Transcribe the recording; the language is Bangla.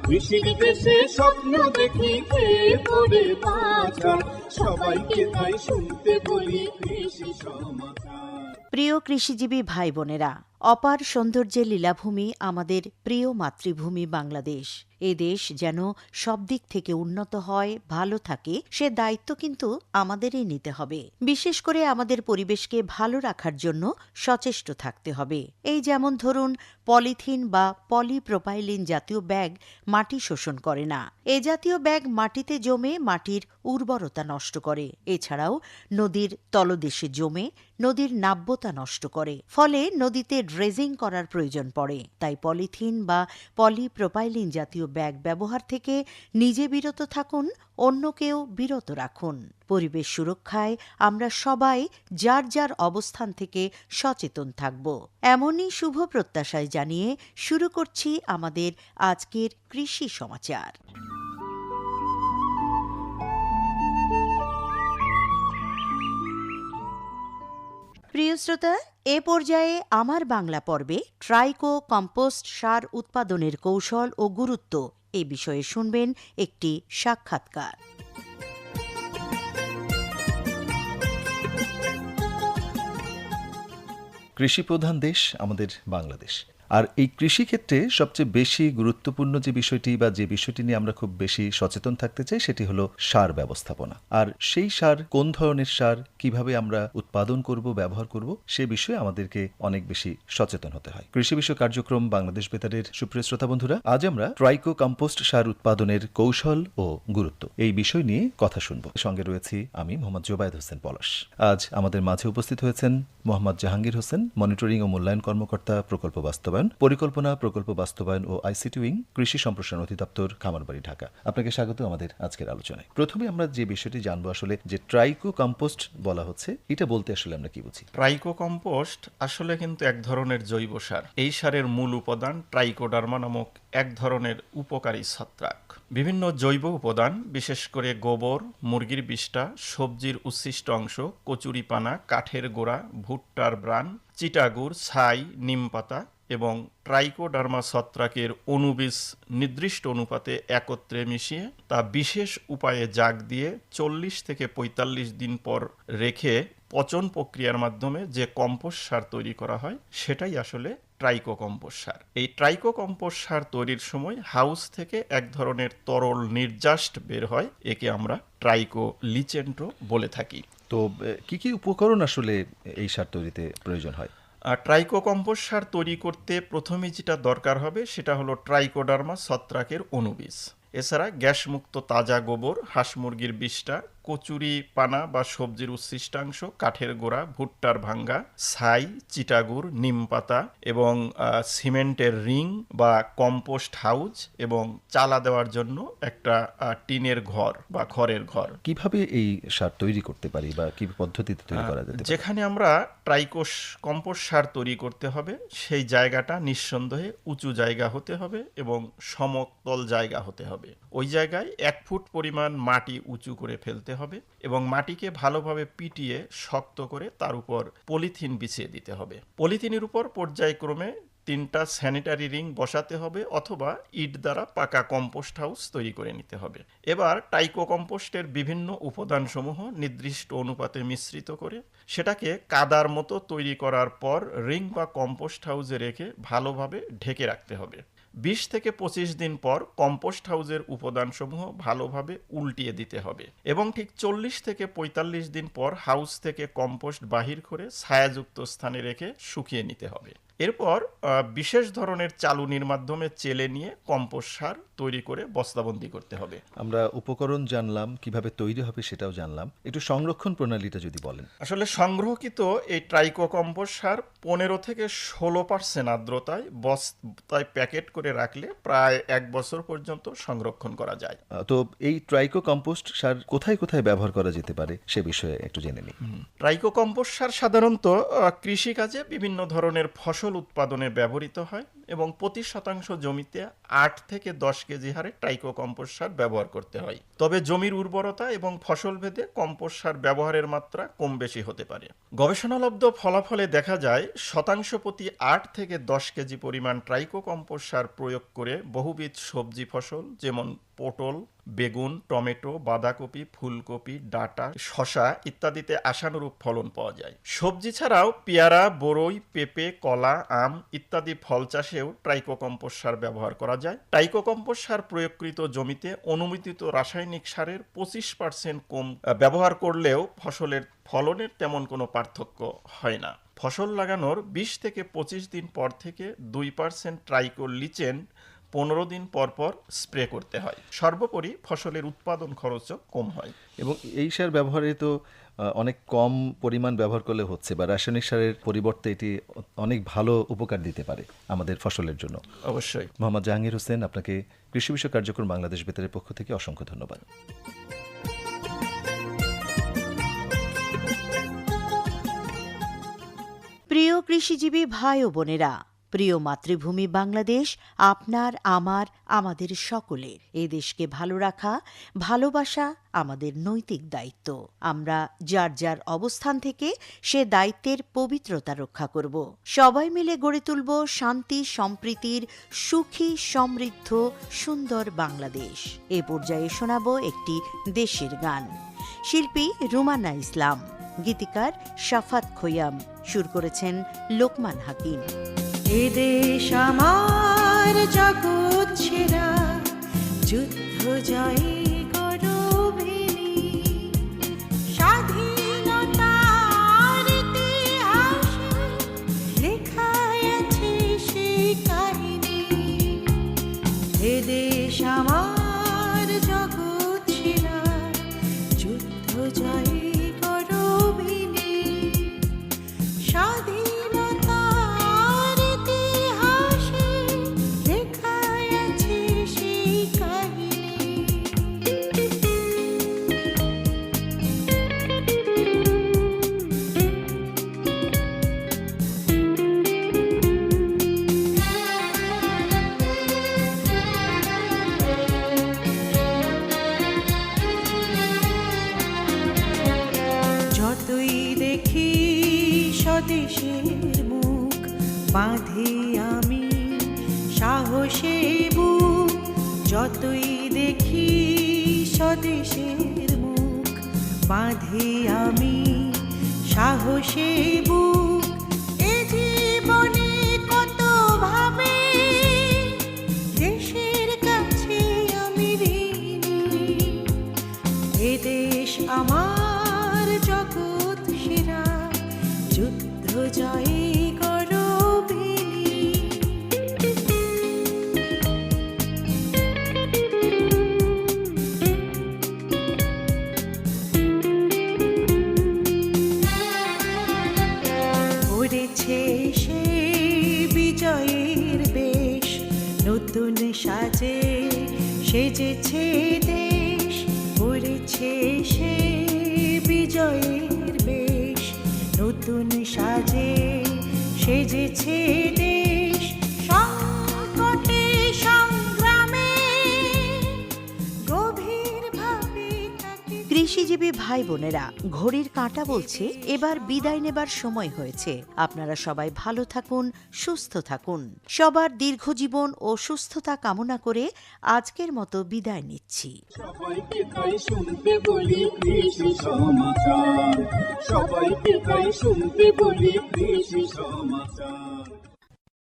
কৃষির দেশে স্বপ্ন দেখি খেয়ে পড়ে বাঁচার, সবাইকে তাই শুনতে বলি কৃষি সমাচার। প্রিয় কৃষিজীবী ভাই বোনেরা, অপার সৌন্দর্যের লীলাভূমি আমাদের প্রিয় মাতৃভূমি বাংলাদেশ। এ দেশ যেন সব দিক থেকে উন্নত হয়, ভালো থাকে, সে দায়িত্ব কিন্তু আমাদেরই নিতে হবে। বিশেষ করে আমাদের পরিবেশকে ভালো রাখার জন্য সচেষ্ট থাকতে হবে। এই যেমন ধরুন, পলিথিন বা পলিপ্রোপাইলিন জাতীয় ব্যাগ মাটি শোষণ করে না। এ জাতীয় ব্যাগ মাটিতে জমে মাটির উর্বরতা নষ্ট করে। এছাড়াও নদীর তলদেশে জমে নদীর নাব্যতা নষ্ট করে, ফলে নদীতে ড্রেজিং করার প্রয়োজন পড়ে। তাই পলিথিন বা পলিপ্রোপাইলিন জাতীয় ব্যাগ ব্যবহার থেকে নিজে বিরত থাকুন, অন্যকেও বিরত রাখুন। পরিবেশ সুরক্ষায় আমরা সবাই যার যার অবস্থান থেকে সচেতন থাকব, এমনই শুভ প্রত্যাশায় জানিয়ে শুরু করছি আমাদের আজকের কৃষি সমাচার। প্রিয় শ্রোতা, এ পর্যায়ে আমার বাংলা পর্বে ট্রাইকো কম্পোস্ট সার উৎপাদনের কৌশল ও গুরুত্ব এ বিষয়ে শুনবেন একটি সাক্ষাৎকার। কৃষিপ্রধান দেশ আমাদের বাংলাদেশ, আর এই কৃষিক্ষেত্রে সবচেয়ে বেশি গুরুত্বপূর্ণ যে বিষয়টি বা যে বিষয়টি নিয়ে আমরা খুব বেশি সচেতন থাকতে চাই সেটি হলো সার ব্যবস্থাপনা। আর সেই সার কোন ধরনের সার, কিভাবে আমরা উৎপাদন করব, ব্যবহার করব, সে বিষয়ে আমাদেরকে অনেক বেশি সচেতন হতে হয়। কৃষি বিষয় কার্যক্রম বাংলাদেশ বেতারের সুপ্রিয় শ্রোতা বন্ধুরা, আজ আমরা ট্রাইকো কম্পোস্ট সার উৎপাদনের কৌশল ও গুরুত্ব এই বিষয় নিয়ে কথা শুনব। সঙ্গে রয়েছি আমি মোহাম্মদ জোবায়েদ হোসেন পলাশ। আজ আমাদের মাঝে উপস্থিত হয়েছেন মোহাম্মদ জাহাঙ্গীর হোসেন, মনিটরিং ও মূল্যায়ন কর্মকর্তা, প্রকল্প বাস্তবায়ন, পরিকল্পনা, প্রকল্প বাস্তবায়ন ও আইসিটি উইং, কৃষি সম্প্রসারণ অধিদপ্তর, খামারবাড়ি, ঢাকা। আপনাকে স্বাগত আমাদের আজকের আলোচনায়। প্রথমে আমরা যে বিষয়টি জানবো, আসলে যে ট্রাইকো কম্পোস্ট বলা হচ্ছে, এটা বলতে আসলে আমরা কি বুঝি? ট্রাইকো কম্পোস্ট আসলে কিন্তু এক ধরনের জৈব সার। এই সারের মূল উপাদান ট্রাইকোডার্মা নামক এক ধরনের উপকারী ছত্রাক। বিভিন্ন জৈব উপাদান, বিশেষ করে গোবর, মুরগির বিষ্ঠা, সবজির উচ্ছিষ্ট অংশ, কচুরিপানা, কাঠের গোড়া, ভুট্টার ব্রান, চিটাগুড়, ছাই, নিমপাতা এবং ট্রাইকোডার্মা ছত্রাকের অণুবীজ নির্দিষ্ট অনুপাতে একত্রে মিশিয়ে তা বিশেষ উপায়ে জাগ দিয়ে 40 থেকে 45 দিন পর রেখে পচন প্রক্রিয়ার মাধ্যমে যে কম্পোস্ট সার তৈরি করা হয়, সেটাই আসলে ট্রাইকো কম্পোস্ট সার। এই ট্রাইকো কম্পোস্ট সার তৈরির সময় হাউস থেকে এক ধরনের তরল নির্যাস বের হয়, একে আমরা ট্রাইকো লিচেন্টো বলে থাকি। তো কি কি উপকরণ আসলে এই সার তৈরিতে প্রয়োজন হয়? ট্রাইকো কম্পোস্ট সার তৈরি করতে প্রথমে যেটা দরকার হবে সেটা হলো ট্রাইকোডার্মা ছত্রাকের অণুবীজ। এছাড়া গ্যাসমুক্ত তাজা গোবর, হাঁস মুরগির বিষ্ঠা, কচুরি পানা বা সবজির উচ্ছিষ্টাংশ, কাঠের গোড়া, ভুট্টার ভাঙ্গা, ছাই, চিটাগুড়, নিমপাতা এবং সিমেন্টের রিং বা কম্পোস্ট হাউস এবং চালা দেওয়ার জন্য একটা টিনের ঘর বা খড়ের ঘর। কিভাবে এই সার তৈরি করতে পারি বা কি পদ্ধতিতে তৈরি করা যেতে পারে? যেখানে আমরা ট্রাইকো কম্পোস্ট সার তৈরি করতে হবে সেই জায়গাটা নিঃসন্দেহে উঁচু জায়গা হতে হবে এবং সমতল জায়গা হতে হবে। ওই জায়গায় 1 ফুট পরিমাণ মাটি উঁচু করে ফেলতে হবে এবং মাটিকে ভালোভাবে পিটিয়ে শক্ত করে তার উপর পলিথিন বিছিয়ে দিতে হবে। পলিথিনের উপর পর্যায়ক্রমে 3টা স্যানিটারি রিং বসাতে হবে অথবা ইট দ্বারা পাকা কম্পোস্ট হাউস তৈরি করে নিতে হবে। এবার ট্রাইকো কম্পোস্টের বিভিন্ন উপাদানসমূহ নির্দিষ্ট অনুপাতে মিশ্রিত করে সেটাকে কাদার মতো তৈরি করার পর রিং বা কম্পোস্ট হাউসে রেখে ভালোভাবে ঢেকে রাখতে হবে। 20 থেকে 25 দিন পর কম্পোস্ট হাউসের উপাদানসমূহ ভালোভাবে উল্টিয়ে দিতে হবে এবং ঠিক 40 থেকে 45 দিন পর হাউস থেকে কম্পোস্ট বাহির করে ছায়াযুক্ত স্থানে রেখে শুকিয়ে নিতে হবে। এরপর বিশেষ ধরনের চালুনির মাধ্যমে চেলে নিয়ে কম্পোস্ট সার তৈরি করে বস্তাবন্দি করতে হবে। আমরা উপকরণ জানলাম, কিভাবে তৈরি হবে সেটাও জানলাম, একটু সংরক্ষণ প্রণালীটা যদি বলেন। আসলে সংগ্রহকৃত এই ট্রাইকো কম্পোস্ট সার 15 থেকে 16% আর্দ্রতায় বস্তায় প্যাকেট করে রাখলে প্রায় 1 বছর পর্যন্ত সংরক্ষণ করা যায়। তো এই ট্রাইকো কম্পোস্ট সার কোথায় কোথায় ব্যবহার করা যেতে পারে সে বিষয়ে একটু জেনে নিই। ট্রাইকো কম্পোস্ট সার সাধারণত কৃষিকাজে বিভিন্ন ধরনের ফসল উৎপাদনে ব্যবহৃত হয়। এবং প্রতি শতাংশ জমিতে 8 থেকে 10 কেজি হারে ট্রাইকো কম্পোস্ট সার ব্যবহার করতে হয়। তবে জমির উর্বরতা এবং ফসল ভেদে কম্পোস্ট সার ব্যবহারের মাত্রা কম বেশি হতে পারে। গবেষণালব্ধ ফলাফলে দেখা যায় শতাংশ প্রতি 8 থেকে 10 কেজি পরিমাণ ট্রাইকো কম্পোস্ট সার প্রয়োগ করে বহুবিধ সবজি ফসল যেমন পটল, বেগুন, টমেটো, বাঁধাকপি, ফুলকপি, ডাঁটা, শসা ইত্যাদিতে আশানুরূপ ফলন পাওয়া যায়। সবজি ছাড়াও পেয়ারা, বরই, পেঁপে, কলা, আম ইত্যাদি ফল চাষেও ট্রাইকো কম্পোস্ট সার ব্যবহার করা যায়। ট্রাইকো কম্পোস্ট সার প্রয়োগকৃত জমিতে অনুমোদিত রাসায়নিক সারের 25% কম ব্যবহার করলেও ফসলের ফলনের তেমন কোনো পার্থক্য হয় না। ফসল লাগানোর 20 থেকে 25 দিন পর থেকে 2% ট্রাইকো লিচেন 15 দিন পর পর স্প্রে করতে হয়। সর্বোপরি ফসলের উৎপাদন খরচও কম হয়। এবং এই সার ব্যবহারে তো অনেক কম পরিমাণ ব্যবহার করলে হচ্ছে, বা রাসায়নিক সারের পরিবর্তে এটি অনেক ভালো উপকার দিতে পারে আমাদের ফসলের জন্য। অবশ্যই। মোহাম্মদ জাহাঙ্গীর হোসেন, আপনাকে কৃষি বিষয় কার্যক্রম বাংলাদেশ বেতারের পক্ষ থেকে অসংখ্য ধন্যবাদ। প্রিয় কৃষিজীবী ভাই ও বোনেরা, প্রিয় মাতৃভূমি বাংলাদেশ আপনার, আমার, আমাদের সকলের। এ দেশকে ভালো রাখা, ভালোবাসা আমাদের নৈতিক দায়িত্ব। আমরা যার যার অবস্থান থেকে সে দায়িত্বের পবিত্রতা রক্ষা করব। সবাই মিলে গড়ে তুলব শান্তি সম্প্রীতির সুখী সমৃদ্ধ সুন্দর বাংলাদেশ। এ পর্যায়ে শোনাব একটি দেশের গান। শিল্পী রুমানা ইসলাম, গীতিকার শাফাত খৈয়াম, সুর করেছেন লোকমান হাকিম। এ দেশ আমার জগৎ সেরা, যুদ্ধ জয়ী গৌরবিনী, স্বাধীনতার ইতিহাসে লেখা আছে সেই কাহিনী। এ দেশ আমার জগৎ সেরা, যুদ্ধ জয়ী গৌরবিনী, স্বাধীনতার ইতিহাসে লেখা আছে সেই কাহিনী। যতই দেখি স্বদেশের মুখ, বাঁধি আমি সাহসে বুক। যতই দেখি স্বদেশের মুখ, বাঁধি আমি সাহসে বুক। এ জীবনে কত ভাবে দেশের কাছে আমি ঋণী। এ দেশ আমার জগৎ সেরা, যুদ্ধ জয়ী গৌরবিনী। পড়েছে সে বিজয়ের বেশ, নতুন সাজে সেজেছে দেশ। পড়েছে সে বিজয়ের বেশ, নতুন সাজে সেজেছে দেশ। সংকটে সংগ্রামে গভীর ভাবে তাকে। কৃষিজীবী ভাই বোনেরা, ঘড়ির কাঁটা বলছে এবার বিদায় নেবার সময় হয়েছে। আপনারা সবাই ভালো থাকুন, সুস্থ থাকুন। সবার দীর্ঘজীবন ও সুস্থতা কামনা করে আজকের মতো বিদায় নিচ্ছি। সবাইকে তাই শুনতে বলি কৃষি সমাচার, সবাইকে তাই শুনতে বলি কৃষি সমাচার।